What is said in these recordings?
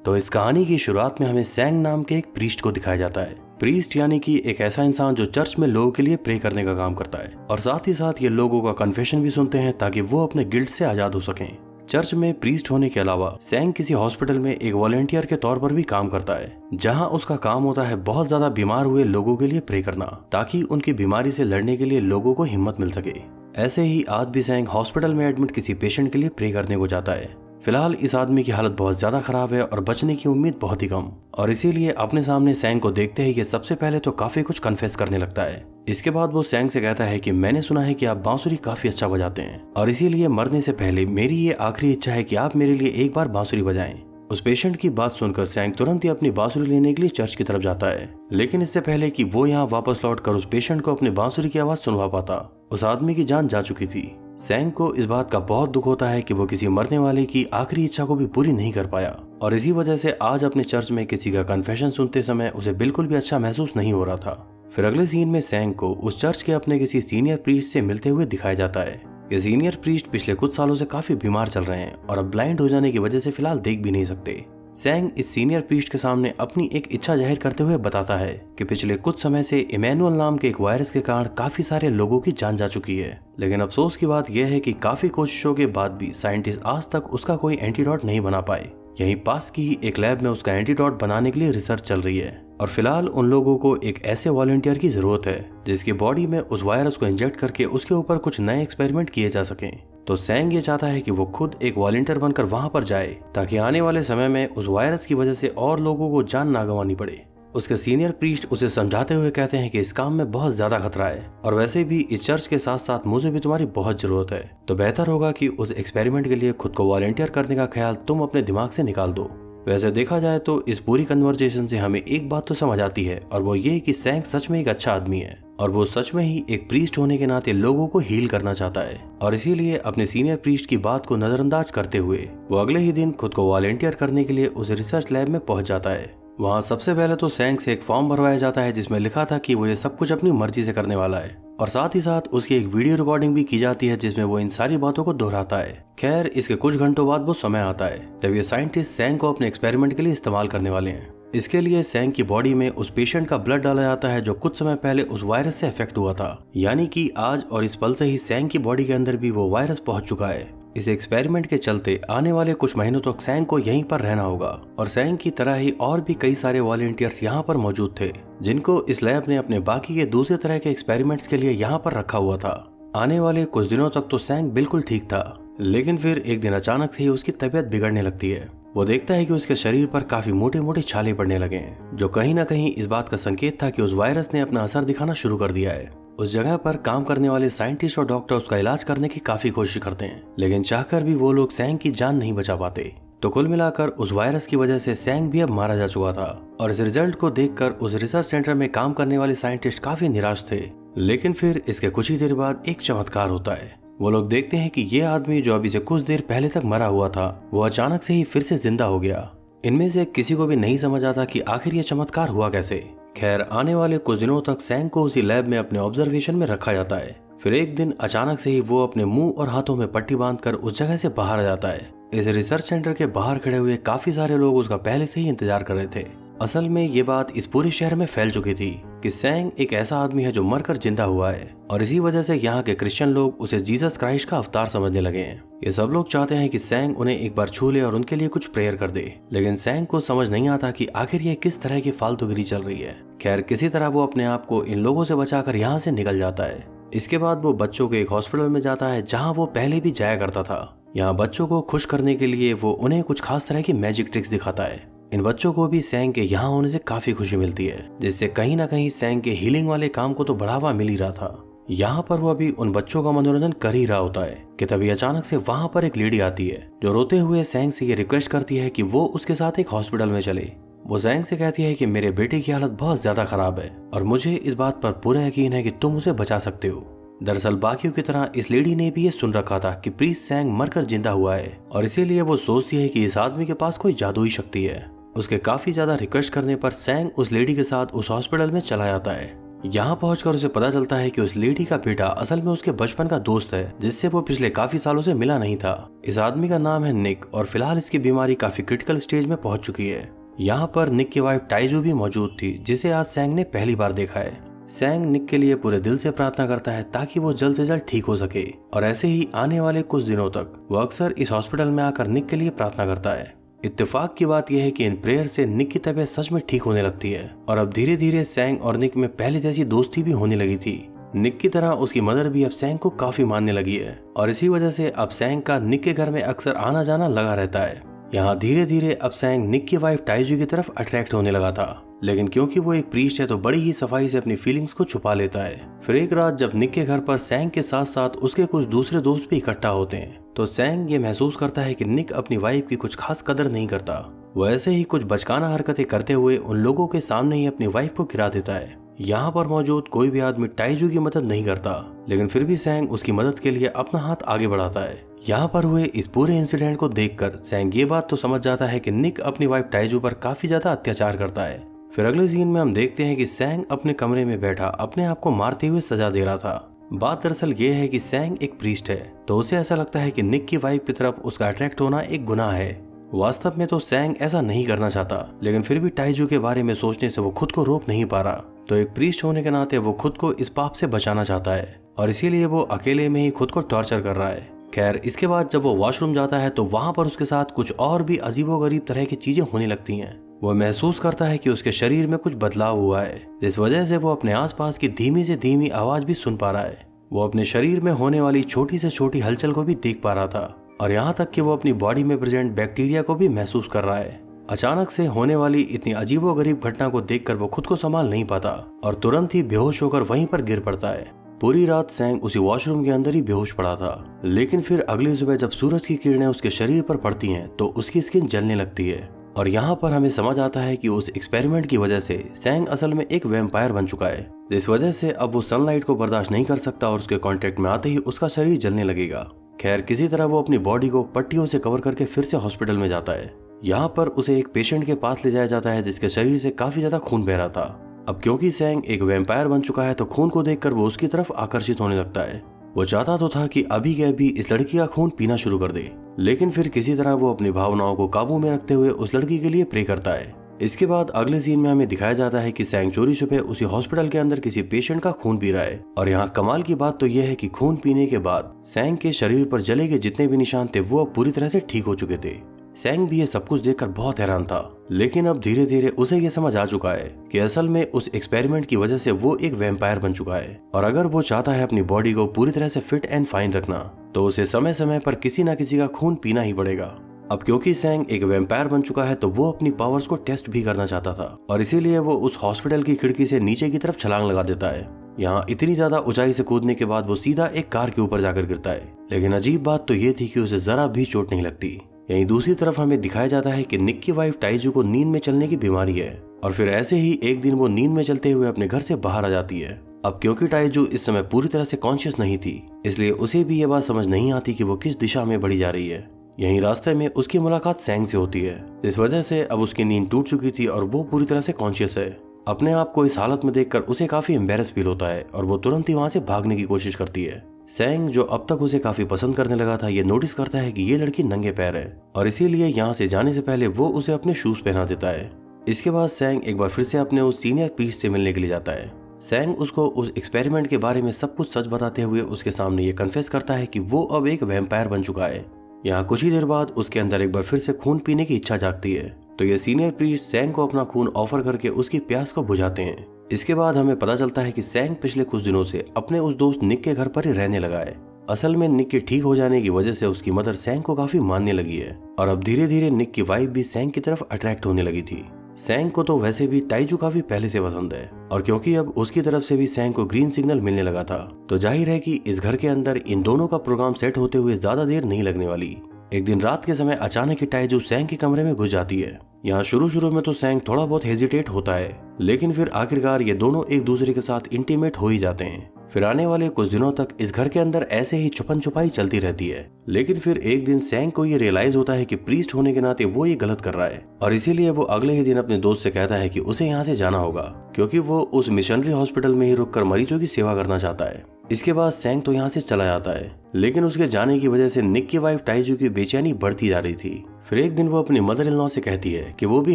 तो इस कहानी की शुरुआत में हमें सैंग नाम के एक प्रीस्ट को दिखाया जाता है। प्रीस्ट यानी कि एक ऐसा इंसान जो चर्च में लोगों के लिए प्रे करने का काम करता है और साथ ही साथ ये लोगों का कन्फेशन भी सुनते हैं ताकि वो अपने गिल्ट से आजाद हो सकें। चर्च में प्रीस्ट होने के अलावा सैंग किसी हॉस्पिटल में एक वॉलंटियर के तौर पर भी काम करता है, जहां उसका काम होता है बहुत ज्यादा बीमार हुए लोगों के लिए प्रे करना ताकि उनकी बीमारी से लड़ने के लिए लोगों को हिम्मत मिल सके। ऐसे ही आज भी सैंग हॉस्पिटल में एडमिट किसी पेशेंट के लिए प्रे करने को जाता है। फिलहाल इस आदमी की हालत बहुत ज्यादा खराब है और बचने की उम्मीद बहुत ही कम, और इसीलिए अपने सामने सैंग को देखते ही ये सबसे पहले तो काफी कुछ कन्फेस करने लगता है। इसके बाद वो सैंग से कहता है कि मैंने सुना है कि आप बांसुरी काफी अच्छा बजाते हैं और इसीलिए मरने से पहले मेरी ये आखिरी इच्छा है कि आप मेरे लिए एक बार बांसुरी बजाएं। उस पेशेंट की बात सुनकर सैंग तुरंत ही अपनी बांसुरी लेने के लिए चर्च की तरफ जाता है, लेकिन इससे पहले कि वो यहाँ वापस लौटकर उस पेशेंट को अपनी बांसुरी की आवाज सुनवा पाता, उस आदमी की जान जा चुकी थी। सैंग को इस बात का बहुत दुख होता है कि वो किसी मरने वाले की आखिरी इच्छा को भी पूरी नहीं कर पाया, और इसी वजह से आज अपने चर्च में किसी का कन्फेशन सुनते समय उसे बिल्कुल भी अच्छा महसूस नहीं हो रहा था। फिर अगले सीन में सैंग को उस चर्च के अपने किसी सीनियर प्रीस्ट से मिलते हुए दिखाया जाता है। ये सीनियर प्रीस्ट पिछले कुछ सालों से काफी बीमार चल रहे हैं और अब ब्लाइंड हो जाने की वजह से फिलहाल देख भी नहीं सकते। सैंग इस सीनियर प्रीस्ट के सामने अपनी एक इच्छा जाहिर करते हुए बताता है कि पिछले कुछ समय से इमैनुअल नाम के एक वायरस के कारण काफी सारे लोगों की जान जा चुकी है, लेकिन अफसोस की बात यह है कि काफी कोशिशों के बाद भी साइंटिस्ट आज तक उसका कोई एंटीडोट नहीं बना पाए। यहीं पास की ही एक लैब में उसका एंटीडोट बनाने के लिए रिसर्च चल रही है और फिलहाल उन लोगों को एक ऐसे वॉलंटियर की जरूरत है जिसकी बॉडी में उस वायरस को इंजेक्ट करके उसके ऊपर कुछ नए एक्सपेरिमेंट किए जा सकें। तो सैंग ये चाहता है कि वो खुद एक वॉलंटियर बनकर वहां पर जाए ताकि आने वाले समय में उस वायरस की वजह से और लोगों को जान ना गंवानी पड़े। उसके सीनियर प्रीस्ट उसे समझाते हुए कहते हैं कि इस काम में बहुत ज्यादा खतरा है और वैसे भी इस चर्च के साथ साथ मुझे भी तुम्हारी बहुत जरूरत है, तो बेहतर होगा कि उस एक्सपेरिमेंट के लिए खुद को वॉलंटियर करने का ख्याल तुम अपने दिमाग से निकाल दो। वैसे देखा जाए तो इस पूरी कन्वर्सेशन से हमें एक बात तो समझ आती है, और वो ये कि सैंग सच में एक अच्छा आदमी है और वो सच में ही एक प्रीस्ट होने के नाते लोगों को हील करना चाहता है, और इसीलिए अपने सीनियर प्रीस्ट की बात को नजरअंदाज करते हुए वो अगले ही दिन खुद को वॉलंटियर करने के लिए उस रिसर्च लैब में पहुंच जाता है। वहाँ सबसे पहले तो सैंग से एक फॉर्म भरवाया जाता है जिसमें लिखा था कि वो ये सब कुछ अपनी मर्जी से करने वाला है, और साथ ही साथ उसकी एक वीडियो रिकॉर्डिंग भी की जाती है जिसमें वो इन सारी बातों को दोहराता है। खैर, इसके कुछ घंटों बाद वो समय आता है जब ये साइंटिस्ट सैंग को अपने एक्सपेरिमेंट के लिए इस्तेमाल करने वाले हैं। इसके लिए सैंग की बॉडी में उस पेशेंट का ब्लड डाला जाता है जो कुछ समय पहले उस वायरस से अफेक्ट हुआ था, यानी कि आज और इस पल से ही सैंग की बॉडी के अंदर भी वो वायरस पहुंच चुका है। इस एक्सपेरिमेंट के चलते आने वाले कुछ महीनों तक सैंग को यहीं पर रहना होगा, और सैंग की तरह ही और भी कई सारे वॉलंटियर्स यहाँ पर मौजूद थे जिनको इस लैब ने अपने बाकी के दूसरे तरह के एक्सपेरिमेंट्स के लिए यहाँ पर रखा हुआ था। आने वाले कुछ दिनों तक तो सैंग बिल्कुल ठीक था, लेकिन फिर एक दिन अचानक से ही उसकी तबीयत बिगड़ने लगती है। वो देखता है कि उसके शरीर पर काफी मोटे मोटे छाले पड़ने लगे हैं, जो कहीं ना कहीं इस बात का संकेत था कि उस वायरस ने अपना असर दिखाना शुरू कर दिया है। उस जगह पर काम करने वाले साइंटिस्ट और डॉक्टर उसका इलाज करने की काफी कोशिश करते हैं, लेकिन चाहकर भी वो लोग सैंग की जान नहीं बचा पाते। तो कुल मिलाकर उस वायरस की वजह से सैंग भी अब मारा जा चुका था, और इस रिजल्ट को देखकर उस रिसर्च सेंटर में काम करने वाले साइंटिस्ट काफी निराश थे। लेकिन फिर इसके कुछ ही देर बाद एक चमत्कार होता है। वो लोग देखते हैं कि ये आदमी जो अभी से कुछ देर पहले तक मरा हुआ था वो अचानक से ही फिर से जिंदा हो गया। इनमें से किसी को भी नहीं समझ आता कि आखिर ये चमत्कार हुआ कैसे। खैर, आने वाले कुछ दिनों तक सैंग को उसी लैब में अपने ऑब्जर्वेशन में रखा जाता है। फिर एक दिन अचानक से ही वो अपने मुंह और हाथों में पट्टी बांधकर उस जगह से बाहर आ जाता है। इस रिसर्च सेंटर के बाहर खड़े हुए काफी सारे लोग उसका पहले से ही इंतजार कर रहे थे। असल में ये बात इस पूरे शहर में फैल चुकी थी कि सैंग एक ऐसा आदमी है जो मरकर जिंदा हुआ है, और इसी वजह से यहाँ के क्रिश्चियन लोग उसे जीसस क्राइस्ट का अवतार समझने लगे हैं। ये सब लोग चाहते हैं कि सैंग उन्हें एक बार छू ले और उनके लिए कुछ प्रेयर कर दे, लेकिन सैंग को समझ नहीं आता कि आखिर ये किस तरह की फालतूगिरी चल रही है। खैर, किसी तरह वो अपने आप को इन लोगों से बचाकर यहाँ से निकल जाता है। इसके बाद वो बच्चों के एक हॉस्पिटल में जाता है जहाँ वो पहले भी जाया करता था। यहाँ बच्चों को खुश करने के लिए वो उन्हें कुछ खास तरह की मैजिक ट्रिक्स दिखाता है। इन बच्चों को भी सैंग के यहाँ होने से काफी खुशी मिलती है, जिससे कहीं ना कहीं सैंग के हीलिंग वाले काम को तो बढ़ावा मिल ही रहा था। यहाँ पर वो अभी उन बच्चों का मनोरंजन कर ही रहा होता है कि तभी अचानक से वहाँ पर एक लेडी आती है जो रोते हुए सैंग से ये रिक्वेस्ट करती है कि वो उसके साथ एक हॉस्पिटल में चले। वो सैंग से कहती है कि मेरे बेटे की हालत बहुत ज्यादा खराब है और मुझे इस बात पर पूरा यकीन है कि तुम उसे बचा सकते हो। दरअसल बाकियों की तरह इस लेडी ने भी ये सुन रखा था कि प्रीस्ट सैंग मरकर जिंदा हुआ है, और इसीलिए वो सोचती है कि इस आदमी के पास कोई जादुई शक्ति है। उसके काफी ज्यादा रिक्वेस्ट करने पर सैंग उस लेडी के साथ उस हॉस्पिटल में चला जाता है। यहाँ पहुंचकर उसे पता चलता है कि उस लेडी का बेटा असल में उसके बचपन का दोस्त है, जिससे वो पिछले काफी सालों से मिला नहीं था। इस आदमी का नाम है निक और फिलहाल इसकी बीमारी काफी क्रिटिकल स्टेज में पहुंच चुकी है। यहाँ पर निक की वाइफ टाइजू भी मौजूद थी, जिसे आज सैंग ने पहली बार देखा है। सैंग निक के लिए पूरे दिल से प्रार्थना करता है ताकि वो जल्द से जल्द ठीक हो सके, और ऐसे ही आने वाले कुछ दिनों तक वो अक्सर इस हॉस्पिटल में आकर निक के लिए प्रार्थना करता है। इत्तेफाक की बात यह है कि इन प्रेयर से निक की तबीयत सच में ठीक होने लगती है और अब धीरे धीरे सैंग और निक में पहले जैसी दोस्ती भी होने लगी थी। निक की तरह उसकी मदर भी अब सैंग को काफी मानने लगी है और इसी वजह से अब सैंग का निक के घर में अक्सर आना जाना लगा रहता है। यहाँ धीरे धीरे अब सैंग निक की वाइफ टाइजू की तरफ अट्रैक्ट होने लगा था, लेकिन क्योंकि वो एक प्रीस्ट है तो बड़ी ही सफाई से अपनी फीलिंग्स को छुपा लेता है। फिर एक रात जब निक के घर पर सैंग के साथ साथ उसके कुछ दूसरे दोस्त भी इकट्ठा होते हैं तो सैंग ये महसूस करता है कि निक अपनी वाइफ की कुछ खास कदर नहीं करता। वो ऐसे ही कुछ बचकाना हरकतें करते हुए उन लोगों के सामने ही अपनी वाइफ को गिरा देता है। यहाँ पर मौजूद कोई भी आदमी टाइजू की मदद नहीं करता, लेकिन फिर भी सैंग उसकी मदद के लिए अपना हाथ आगे बढ़ाता है। यहाँ पर हुए इस पूरे इंसिडेंट को देखकर सैंग ये बात तो समझ जाता है कि निक अपनी वाइफ टाइजू पर काफी ज्यादा अत्याचार करता है। फिर अगले सीन में हम देखते हैं कि सैंग अपने कमरे में बैठा अपने आप को मारते हुए सजा दे रहा था। बात दरअसल ये है कि सैंग एक प्रीस्ट है तो उसे ऐसा लगता है कि निक की वाइफ की तरफ उसका अट्रैक्ट होना एक गुनाह है। वास्तव में तो सैंग ऐसा नहीं करना चाहता, लेकिन फिर भी टाइजू के बारे में सोचने से वो खुद को रोक नहीं पा रहा। तो एक प्रीस्ट होने के नाते वो खुद को इस पाप से बचाना चाहता है और इसीलिए वो अकेले में ही खुद को टॉर्चर कर रहा है। खैर, इसके बाद जब वो वॉशरूम जाता है तो वहाँ पर उसके साथ कुछ और भी अजीबोगरीब तरह की चीजें होने लगती हैं। वो महसूस करता है कि उसके शरीर में कुछ बदलाव हुआ है, जिस वजह से वो अपने आसपास की धीमी से धीमी आवाज भी सुन पा रहा है। वो अपने शरीर में होने वाली छोटी से छोटी हलचल को भी देख पा रहा था और यहाँ तक कि वो अपनी बॉडी में प्रेजेंट बैक्टीरिया को भी महसूस कर रहा है। अचानक से होने वाली इतनी अजीबोगरीब घटना को देखकर वो खुद को संभाल नहीं पाता और तुरंत ही बेहोश होकर वहीं पर गिर पड़ता है। पूरी रात सैंग उसी वॉशरूम के अंदर ही बेहोश पड़ा था, लेकिन फिर अगली सुबह जब सूरज की किरणें उसके शरीर पर पड़ती हैं तो उसकी स्किन जलने लगती है और यहाँ पर हमें समझ आता है कि उस एक्सपेरिमेंट की वजह से सैंग असल में एक वैम्पायर बन चुका है, जिस वजह से अब वो सनलाइट को बर्दाश्त नहीं कर सकता और उसके कांटेक्ट में आते ही उसका शरीर जलने लगेगा। खैर, किसी तरह वो अपनी बॉडी को पट्टियों से कवर करके फिर से हॉस्पिटल में जाता है। यहाँ पर उसे एक पेशेंट के पास ले जाया जाता है जिसके शरीर से काफी ज्यादा खून बह रहा था। अब क्योंकि सैंग एक वैम्पायर बन चुका है तो खून को देखकर वो उसकी तरफ आकर्षित होने लगता है। वो चाहता तो था कि अभी के अभी इस लड़की का खून पीना शुरू कर दे, लेकिन फिर किसी तरह वो अपनी भावनाओं को काबू में रखते हुए उस लड़की के लिए प्रे करता है। इसके बाद अगले सीन में हमें दिखाया जाता है कि सैंग चोरी छुपे उसी हॉस्पिटल के अंदर किसी पेशेंट का खून पी रहा है और यहाँ कमाल की बात तो यह है कि खून पीने के बाद सैंग के शरीर पर जले के जितने भी निशान थे वो अब पूरी तरह से ठीक हो चुके थे। सैंग भी ये सब कुछ देखकर बहुत हैरान था, लेकिन अब धीरे धीरे उसे ये समझ आ चुका है कि असल में उस एक्सपेरिमेंट की वजह से वो एक वैम्पायर बन चुका है और अगर वो चाहता है अपनी बॉडी को पूरी तरह से फिट एंड फाइन रखना तो उसे समय समय पर किसी न किसी का खून पीना ही पड़ेगा। अब क्योंकि सैंग एक वैम्पायर बन चुका है तो वो अपनी पावर्स को टेस्ट भी करना चाहता था और इसीलिए वो उस हॉस्पिटल की खिड़की से नीचे की तरफ छलांग लगा देता है। यहाँ इतनी ज्यादा ऊंचाई से कूदने के बाद वो सीधा एक कार के ऊपर जाकर गिरता है, लेकिन अजीब बात तो ये थी कि उसे जरा भी चोट नहीं लगती। यहीं दूसरी तरफ हमें दिखाया जाता है कि निक की वाइफ टाइजू को नींद में चलने की बीमारी है और फिर ऐसे ही एक दिन वो नींद में चलते हुए अपने घर से बाहर आ जाती है। अब क्योंकि टाइजू इस समय पूरी तरह से कॉन्शियस नहीं थी, इसलिए उसे भी ये बात समझ नहीं आती कि वो किस दिशा में बढ़ी जा रही है। यहीं रास्ते में उसकी मुलाकात सैंग से होती है, जिस वजह से अब उसकी नींद टूट चुकी थी और वो पूरी तरह से कॉन्शियस है। अपने आप को इस हालत में देखकर उसे काफी एम्बेरस फील होता है और वो तुरंत ही वहाँ से भागने की कोशिश करती है। सैंग, जो अब तक उसे काफी पसंद करने लगा था, ये नोटिस करता है कि ये लड़की नंगे पैर है और इसीलिए यहाँ से जाने से पहले वो उसे अपने शूज पहना देता है। इसके बाद सैंग एक बार फिर से अपने उस सीनियर प्रीस्ट से मिलने के लिए जाता है। सैंग उसको उस एक्सपेरिमेंट के बारे में सब कुछ सच बताते हुए उसके सामने ये कन्फेस करता है कि वो अब एक वैम्पायर बन चुका है। यहाँ कुछ ही देर बाद उसके अंदर एक बार फिर से खून पीने की इच्छा जागती है, तो ये सीनियर प्रीस्ट सैंग को अपना खून ऑफर करके उसकी प्यास को बुझाते हैं। इसके बाद हमें पता चलता है कि सैंग पिछले कुछ दिनों से अपने उस दोस्त निक के घर पर ही रहने लगा है। असल में निक के ठीक हो जाने की वजह से उसकी मदर सैंग को काफी मानने लगी है और अब धीरे धीरे निक की वाइफ भी सैंग की तरफ अट्रैक्ट होने लगी थी। सैंग को तो वैसे भी टाइजू काफी पहले से पसंद है और क्योंकि अब उसकी तरफ से भी सैंग को ग्रीन सिग्नल मिलने लगा था, तो जाहिर है कि इस घर के अंदर इन दोनों का प्रोग्राम सेट होते हुए ज्यादा देर नहीं लगने वाली। एक दिन रात के समय अचानक ही टाइजू सैंग के कमरे में घुस जाती है। यहाँ शुरू में तो सैंग थोड़ा बहुत हेजिटेट होता है, लेकिन फिर आखिरकार ये दोनों एक दूसरे के साथ इंटीमेट हो ही जाते हैं। फिर आने वाले कुछ दिनों तक इस घर के अंदर ऐसे ही छुपन छुपाई चलती रहती है। लेकिन फिर एक दिन सैंग को ये रियलाइज होता है कि प्रीस्ट होने के नाते वो ये गलत कर रहा है, और इसीलिए वो अगले ही दिन अपने दोस्त से कहता है कि उसे यहाँ से जाना होगा, क्योंकि वो उस मिशनरी हॉस्पिटल में ही रुककर मरीजों की सेवा करना चाहता है। इसके बाद सैंग तो यहाँ से चला जाता है, लेकिन उसके जाने की वजह से निक की वाइफ टाइजू की बेचैनी बढ़ती जा रही थी। फिर एक दिन वो अपनी मदर इन लॉ से कहती है कि वो भी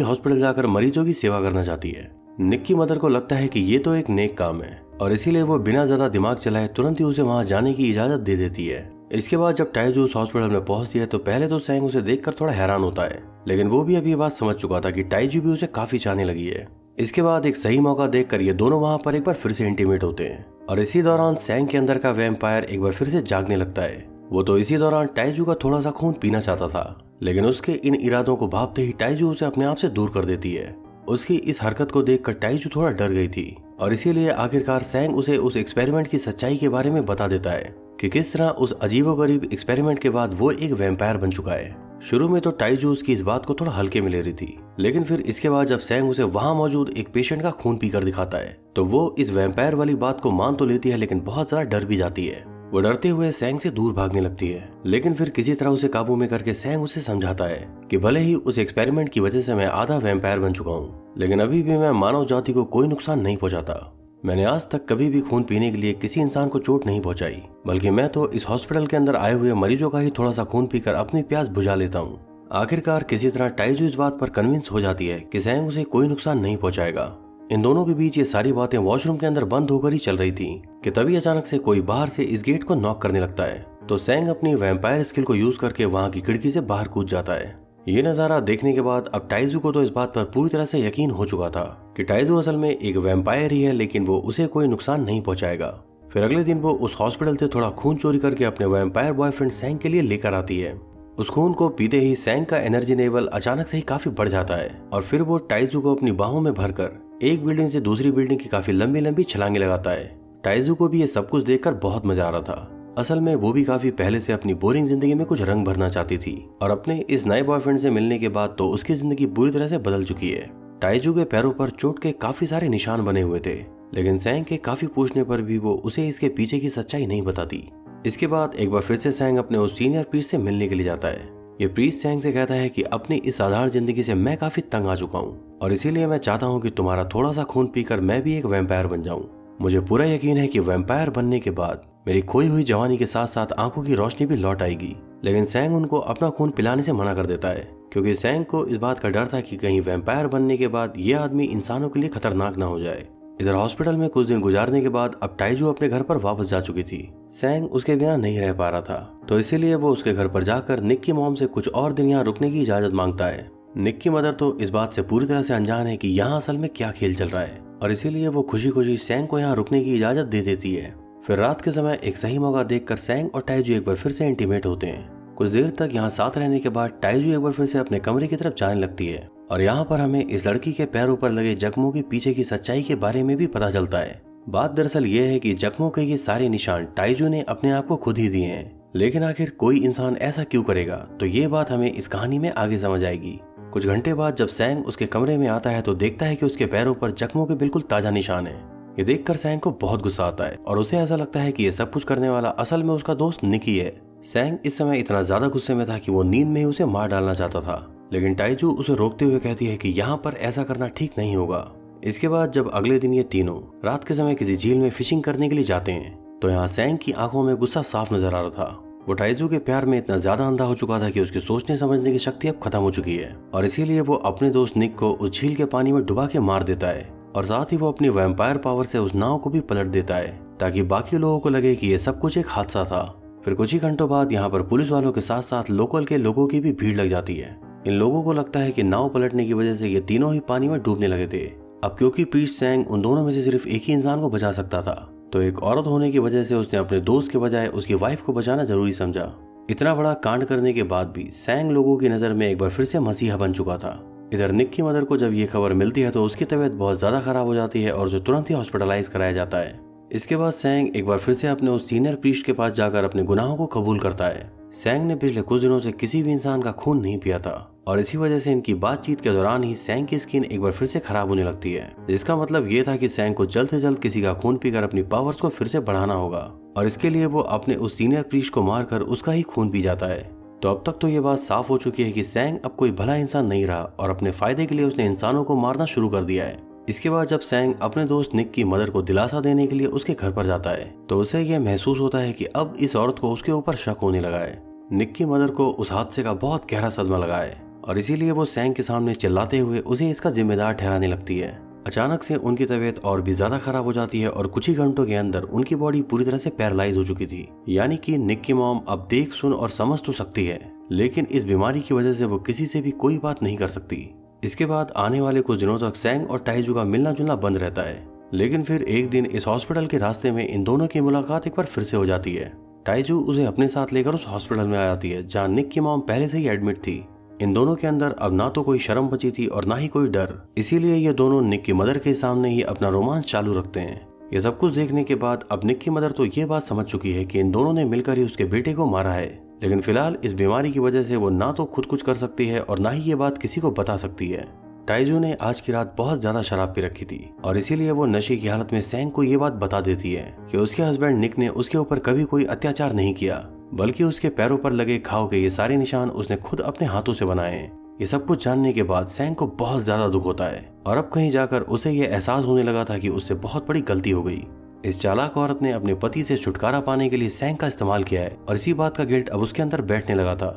हॉस्पिटल जाकर मरीजों की सेवा करना चाहती है। निक की मदर को लगता है कि ये तो एक नेक काम है, और इसीलिए वो बिना ज्यादा दिमाग चलाए तुरंत ही उसे वहां जाने की इजाजत दे देती है। इसके बाद जब टाइजू उस हॉस्पिटल में पहुंचती है तो पहले तो सैंग उसे देखकर थोड़ा हैरान होता है, लेकिन वो भी अभी ये बात समझ चुका था कि टाइजू भी उसे काफी चाहने लगी है। इसके बाद एक सही मौका देखकर ये दोनों वहां पर एक बार फिर से इंटीमेट होते हैं, और इसी दौरान सैंग के अंदर का वैम्पायर एक बार फिर से जागने लगता है। वो तो इसी दौरान टाइजू का थोड़ा सा खून पीना चाहता था, लेकिन उसके इन इरादों को भांपते ही टाइजू उसे अपने आप से दूर कर देती है। उसकी इस हरकत को देखकर टाइजू थोड़ा डर गई थी, और इसीलिए आखिरकार सैंग उसे उस एक्सपेरिमेंट की सच्चाई के बारे में बता देता है कि किस तरह उस अजीबोगरीब एक्सपेरिमेंट के बाद वो एक वैम्पायर बन चुका है। शुरू में तो टाइजू उसकी इस बात को थोड़ा हल्के में ले रही थी, लेकिन फिर इसके बाद जब सैंग उसे वहां मौजूद एक पेशेंट का खून पीकर दिखाता है तो वो इस वैम्पायर वाली बात को मान तो लेती है, लेकिन बहुत ज्यादा डर भी जाती है। वो डरते हुए सैंग से दूर भागने लगती है, लेकिन फिर किसी तरह उसे काबू में करके सैंग उसे समझाता है कि भले ही उस एक्सपेरिमेंट की वजह से मैं आधा वैम्पायर बन चुका हूँ, लेकिन अभी भी मैं मानव जाति को कोई नुकसान नहीं पहुंचाता। मैंने आज तक कभी भी खून पीने के लिए किसी इंसान को चोट नहीं पहुंचाई, बल्कि मैं तो इस हॉस्पिटल के अंदर आए हुए मरीजों का ही थोड़ा सा खून पीकर अपनी प्यास बुझा लेता हूँ। आखिरकार किसी तरह टाइजू इस बात पर कन्विंस हो जाती है कि सैंग उसे कोई नुकसान नहीं पहुंचाएगा। इन दोनों के बीच ये सारी बातें वॉशरूम के अंदर बंद होकर ही चल रही थी कि तभी अचानक से कोई बाहर से इस गेट को नॉक करने लगता है। तो सैंग अपनी वैम्पायर स्किल को यूज करके वहां की खिड़की से बाहर कूद जाता है। ये नजारा देखने के बाद अब टाइजू को तो इस बात पर पूरी तरह से यकीन हो चुका था कि टाइजू असल में एक वैम्पायर ही है, लेकिन वो उसे कोई नुकसान नहीं पहुंचाएगा। फिर अगले दिन वो उस हॉस्पिटल से थोड़ा खून चोरी करके अपने वैम्पायर बॉयफ्रेंड सैंग के लिए लेकर आती है। उस खून को पीते ही सैंग का एनर्जी लेवल अचानक से ही काफी बढ़ जाता है, और फिर वो टाइजू को अपनी बाहों में भरकर एक बिल्डिंग से दूसरी बिल्डिंग की काफी लंबी लंबी छलांगे लगाता है। टाइजू को भी ये सब कुछ देखकर बहुत मजा आ रहा था। असल में वो भी काफी पहले से अपनी बोरिंग जिंदगी में कुछ रंग भरना चाहती थी, और अपने इस नए बॉयफ्रेंड से मिलने के बाद तो उसकी जिंदगी बुरी तरह से बदल चुकी है। टाइजू के पैरों पर चोट के काफी सारे निशान बने हुए थे, लेकिन सैंग के काफी पूछने पर भी वो उसे इसके पीछे की सच्चाई नहीं बताती। इसके बाद एक बार फिर से सैंग अपने उस सीनियर प्रीस्ट से मिलने के लिए जाता है। ये प्रीस्ट सैंग से कहता है कि अपनी इस साधारण जिंदगी से मैं काफी तंग आ चुका हूँ, और इसीलिए मैं चाहता हूँ कि तुम्हारा थोड़ा सा खून पीकर मैं भी एक वैम्पायर बन जाऊँ। मुझे पूरा यकीन है कि वैम्पायर बनने के बाद मेरी खोई हुई जवानी के साथ साथ आंखों की रोशनी भी लौट आएगी। लेकिन सैंग उनको अपना खून पिलाने से मना कर देता है, क्योंकि सैंग को इस बात का डर था कि कहीं वैम्पायर बनने के बाद ये आदमी इंसानों के लिए खतरनाक ना हो जाए। इधर हॉस्पिटल में कुछ दिन गुजारने के बाद अब टाइजू अपने घर पर वापस जा चुकी थी। सैंग उसके बिना नहीं रह पा रहा था, तो इसीलिए वो उसके घर पर जाकर निक की मॉम से कुछ और दिन यहाँ रुकने की इजाजत मांगता है। निक की मदर तो इस बात से पूरी तरह से अनजान है कि यहाँ असल में क्या खेल चल रहा है, और इसीलिए वो खुशी खुशी सैंग को यहाँ रुकने की इजाजत दे देती है। फिर रात के समय एक सही मौका देखकर सैंग और टाइजू एक बार फिर से इंटीमेट होते हैं। कुछ देर तक यहाँ साथ रहने के बाद टाइजू एक बार फिर से अपने कमरे की तरफ जाने लगती है, और यहाँ पर हमें इस लड़की के पैरों पर लगे जख्मों के पीछे की सच्चाई के बारे में भी पता चलता है। बात दरअसल ये है कि जख्मों के ये सारे निशान टाइजू ने अपने आप को खुद ही दिए हैं, लेकिन आखिर कोई इंसान ऐसा क्यों करेगा, तो ये बात हमें इस कहानी में आगे समझ आएगी। कुछ घंटे बाद जब सैंग उसके कमरे में आता है तो देखता है कि उसके पैरों पर जख्मों के बिल्कुल ताजा निशान है। ये देखकर सैंग को बहुत गुस्सा आता है, और उसे ऐसा लगता है कि ये सब कुछ करने वाला असल में उसका दोस्त निक ही है। सैंग इस समय इतना ज्यादा गुस्से में था कि वो नींद में ही उसे मार डालना चाहता था, लेकिन टाइजू उसे रोकते हुए कहती है कि यहाँ पर ऐसा करना ठीक नहीं होगा। इसके बाद जब अगले दिन ये तीनों रात के समय किसी झील में फिशिंग करने के लिए जाते हैं तो यहाँ सैंग की आंखों में गुस्सा साफ नजर आ रहा था। वो टाइजू के प्यार में इतना ज्यादा अंधा हो चुका था कि उसके सोचने समझने की शक्ति अब खत्म हो चुकी है, और इसीलिए वो अपने दोस्त निक को उस झील के पानी में डुबा के मार देता है, और साथ ही वो अपनी वैम्पायर पावर से उस नाव को भी पलट देता है ताकि बाकी लोगों को लगे कि ये सब कुछ एक हादसा था। फिर कुछ ही घंटों बाद यहाँ पर पुलिस वालों के साथ साथ लोकल के लोगों की भी भीड़ लग जाती है। इन लोगों को लगता है कि नाव पलटने की वजह से ये तीनों ही पानी में डूबने लगे थे। अब क्योंकि प्रीस्ट सैंग उन दोनों में से सिर्फ एक ही इंसान को बचा सकता था, तो एक औरत होने की वजह से उसने अपने दोस्त के बजाय उसकी वाइफ को बचाना जरूरी समझा। इतना बड़ा कांड करने के बाद भी सैंग लोगों की नजर में एक बार फिर से मसीहा बन चुका था। इधर निक की मदर को जब ये खबर मिलती है तो उसकी तबीयत बहुत ज्यादा खराब हो जाती है और उसे तुरंत ही हॉस्पिटलाइज कराया जाता है। इसके बाद सैंग एक बार फिर से अपने उस सीनियर प्रीस्ट के पास जाकर अपने गुनाहों को कबूल करता है। सैंग ने पिछले कुछ दिनों से किसी भी इंसान का खून नहीं पिया था, और इसी वजह से इनकी बातचीत के दौरान ही सैंग की स्किन एक बार फिर से खराब होने लगती है, जिसका मतलब ये था कि सैंग को जल्द से जल्द किसी का खून पीकर अपनी पावर्स को फिर से बढ़ाना होगा और इसके लिए वो अपने उस सीनियर प्रीस्ट को मारकर उसका ही खून पी जाता है। तो अब तक तो ये बात साफ हो चुकी है कि सैंग अब कोई भला इंसान नहीं रहा और अपने फायदे के लिए उसने इंसानों को मारना शुरू कर दिया है। इसके बाद जब सैंग अपने दोस्त निक की मदर को दिलासा देने के लिए उसके घर पर जाता है तो उसे यह महसूस होता है कि अब इस औरत को उसके ऊपर शक होने लगा है। निक की मदर को उस हादसे का बहुत गहरा सदमा लगा है और इसीलिए वो सैंग के सामने चिल्लाते हुए उसे इसका जिम्मेदार ठहराने लगती है। अचानक से उनकी तबीयत और भी ज्यादा खराब हो जाती है और कुछ ही घंटों के अंदर उनकी बॉडी पूरी तरह से पैरालाइज हो चुकी थी। यानी कि निक की मॉम अब देख सुन और समझ तो सकती है, लेकिन इस बीमारी की वजह से वो किसी से भी कोई बात नहीं कर सकती। इसके बाद आने वाले कुछ दिनों तक सैंग और टाइजू का मिलना जुलना बंद रहता है, लेकिन फिर एक दिन इस हॉस्पिटल के रास्ते में इन दोनों की मुलाकात एक बार फिर से हो जाती है। टाइजू उसे अपने साथ लेकर उस हॉस्पिटल में आ जाती है जहाँ निक की मॉम पहले से ही एडमिट थी। इन दोनों के अंदर अब ना तो कोई शर्म बची थी और ना ही कोई डर, इसीलिए ये दोनों निक की मदर के सामने ही अपना रोमांस चालू रखते हैं। ये सब कुछ देखने के बाद अब निक की मदर तो ये बात समझ चुकी है कि इन दोनों ने मिलकर ही उसके बेटे को मारा है, लेकिन फिलहाल इस बीमारी की वजह से वो ना तो खुद कुछ कर सकती है और ना ही ये बात किसी को बता सकती है। टाइजू ने आज की रात बहुत ज्यादा शराब पी रखी थी और इसीलिए वो नशे की हालत में सैंग को ये बात बता देती है कि उसके हस्बैंड निक ने उसके ऊपर कभी कोई अत्याचार नहीं किया, बल्कि उसके पैरों पर लगे घाव के ये सारे निशान उसने खुद अपने हाथों से बनाए हैं। ये सब कुछ जानने के बाद सैंग को बहुत ज्यादा दुख होता है और अब कहीं जाकर उसे ये एहसास होने लगा था कि उससे बहुत बड़ी गलती हो गई। इस चालाक औरत ने अपने पति से छुटकारा पाने के लिए सैंग का इस्तेमाल किया है और इसी बात का गिल्ट अब उसके अंदर बैठने लगा था।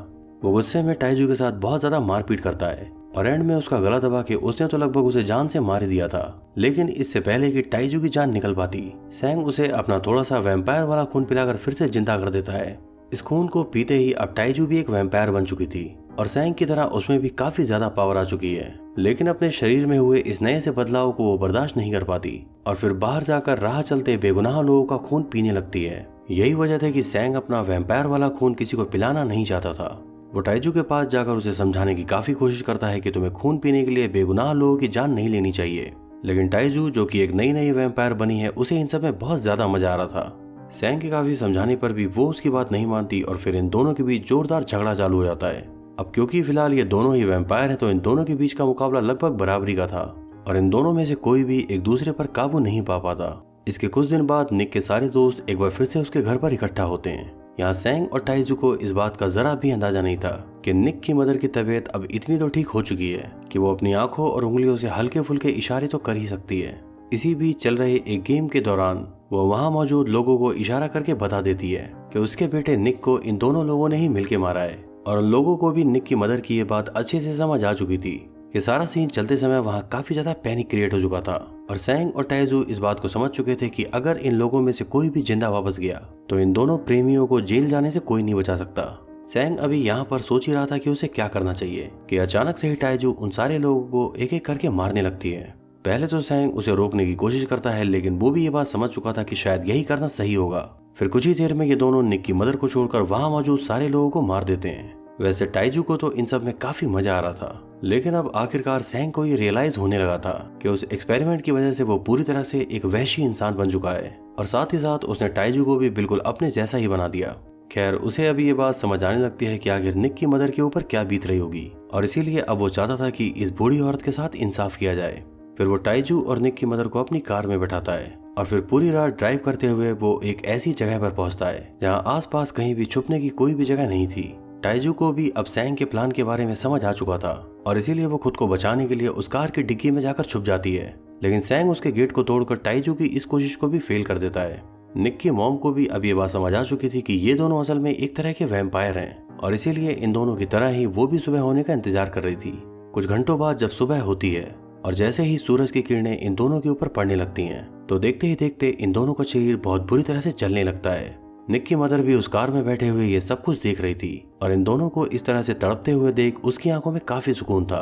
वो गुस्से में टाइजू के साथ बहुत ज्यादा मारपीट करता है और एंड में उसका गला दबा के उसने तो लगभग उसे जान से मार ही दिया था। लेकिन इससे पहले कि टाइजू की जान निकल पाती, सैंग उसे अपना थोड़ा सा वैम्पायर वाला खून पिलाकर फिर से जिंदा कर देता है। इस खून को पीते ही अब टाइजू भी एक वैम्पायर बन चुकी थी और सैंग की तरह उसमें भी काफी ज्यादा पावर आ चुकी है, लेकिन अपने शरीर में हुए इस नए से बदलाव को वो बर्दाश्त नहीं कर पाती और फिर बाहर जाकर राह चलते बेगुनाह लोगों का खून पीने लगती है। यही वजह थी कि सैंग अपना वैम्पायर वाला खून किसी को पिलाना नहीं चाहता था। वो टाइजू के पास जाकर उसे समझाने की काफी कोशिश करता है कि तुम्हें खून पीने के लिए बेगुनाह लोगों की जान नहीं लेनी चाहिए, लेकिन टाइजू जो कि एक नई वैम्पायर बनी है उसे इन सब में बहुत ज्यादा मजा आ रहा था। सैंग के काफी समझाने पर भी वो उसकी बात नहीं मानती और फिर इन दोनों के बीच जोरदार झगड़ा चालू हो जाता है। अब क्योंकि फिलहाल ये दोनों ही वैम्पायर हैं तो इन दोनों के बीच का मुकाबला लगभग बराबरी का था और इन दोनों में से कोई भी एक दूसरे पर काबू नहीं पा पाता। इसके कुछ दिन बाद निक के सारे दोस्त एक बार फिर से उसके घर पर इकट्ठा होते हैं। यहाँ सैंग और टाइजू को इस बात का जरा भी अंदाजा नहीं था कि निक की मदर की तबीयत अब इतनी तो ठीक हो चुकी है कि वो अपनी आंखों और उंगलियों से हल्के फुल्के इशारे तो कर ही सकती है। इसी बीच चल रहे एक गेम के दौरान वो वहाँ मौजूद लोगों को इशारा करके बता देती है कि उसके बेटे निक को इन दोनों लोगों ने ही मिलके मारा है और उन लोगों को भी निक की मदर की ये बात अच्छे से समझ आ चुकी थी कि सारा सीन चलते समय वहाँ काफी ज्यादा पैनिक क्रिएट हो चुका था और सैंग और टाइजू इस बात को समझ चुके थे कि अगर इन लोगों में से कोई भी जिंदा वापस गया तो इन दोनों प्रेमियों को जेल जाने से कोई नहीं बचा सकता। सैंग अभी यहाँ पर सोच ही रहा था कि उसे क्या करना चाहिए कि अचानक से ही टाइजू उन सारे लोगों को एक एक करके मारने लगती है। पहले तो सैंग उसे रोकने की कोशिश करता है, लेकिन वो भी ये बात समझ चुका था कि शायद यही करना सही होगा। फिर कुछ ही देर में ये दोनों निक की मदर को छोड़कर वहाँ मौजूद सारे लोगों को मार देते हैं। वैसे टाइजू को तो इन सब में काफी मजा आ रहा था, लेकिन अब आखिरकार सैंग को ये रियलाइज होने लगा था कि उस एक्सपेरिमेंट की वजह से वो पूरी तरह से एक वहशी इंसान बन चुका है और साथ ही साथ उसने टाइजू को भी बिल्कुल अपने जैसा ही बना दिया। खैर उसे अभी ये बात समझ आने लगती है कि आखिर निक की मदर के ऊपर क्या बीत रही होगी और इसीलिए अब वो चाहता था कि इस बूढ़ी औरत के साथ इंसाफ किया जाए। फिर वो टाइजू और निक की मदर को अपनी कार में बैठाता है और फिर पूरी रात ड्राइव करते हुए वो एक ऐसी जगह पर पहुंचता है जहां आसपास कहीं भी छुपने की कोई भी जगह नहीं थी। टाइजू को भी अब सैंग के प्लान के बारे में समझ आ चुका था और इसीलिए वो खुद को बचाने के लिए उस कार की डिग्गी में जाकर छुप जाती है, लेकिन सैंग उसके गेट को तोड़कर टाइजू की इस कोशिश को भी फेल कर देता है। निक की मॉम को भी अब ये बात समझ आ चुकी थी कि ये दोनों असल में एक तरह के वैम्पायर हैं और इसीलिए इन दोनों की तरह ही वो भी सुबह होने का इंतजार कर रही थी। कुछ घंटों बाद जब सुबह होती है और जैसे ही सूरज की किरणें इन दोनों के ऊपर पड़ने लगती हैं तो देखते ही देखते इन दोनों का शरीर बहुत बुरी तरह से जलने लगता है। निक की मदर भी उस कार में बैठे हुए ये सब कुछ देख रही थी और इन दोनों को इस तरह से तड़पते हुए देख उसकी आंखों में काफी सुकून था।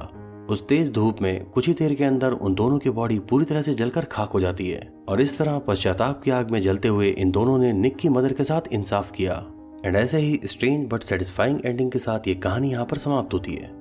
उस तेज धूप में कुछ ही देर के अंदर उन दोनों की बॉडी पूरी तरह से जलकर खाक हो जाती है और इस तरह पश्चाताप की आग में जलते हुए इन दोनों ने निक की मदर के साथ इंसाफ किया। एंड ऐसे ही स्ट्रेंज बट सेटिस्फाइंग एंडिंग के साथ ये कहानी यहाँ पर समाप्त होती है।